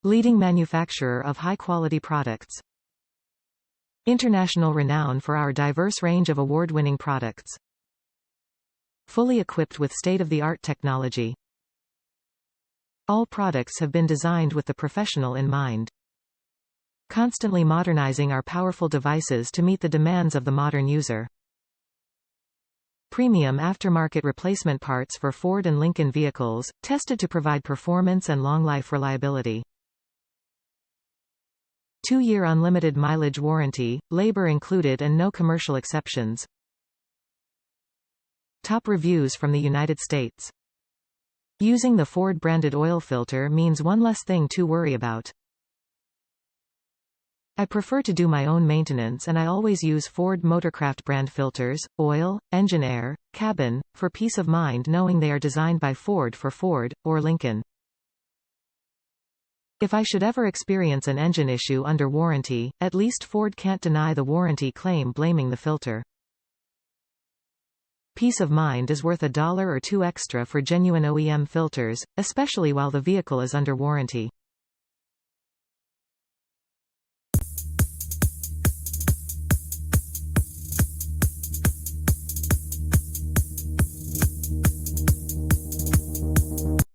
Leading manufacturer of high-quality products. International renown for our diverse range of award-winning products. Fully equipped with state-of-the-art technology. All products have been designed with the professional in mind. Constantly modernizing our powerful devices to meet the demands of the modern user. Premium aftermarket replacement parts for Ford and Lincoln vehicles, tested to provide performance and long-life reliability. 2-year unlimited mileage warranty, labor included and no commercial exceptions. Top reviews from the United States. Using the Ford-branded oil filter means one less thing to worry about. I prefer to do my own maintenance and I always use Ford Motorcraft brand filters, oil, engine air, cabin, for peace of mind knowing they are designed by Ford for Ford, or Lincoln. If I should ever experience an engine issue under warranty, at least Ford can't deny the warranty claim blaming the filter. Peace of mind is worth $1 or $2 extra for genuine OEM filters, especially while the vehicle is under warranty.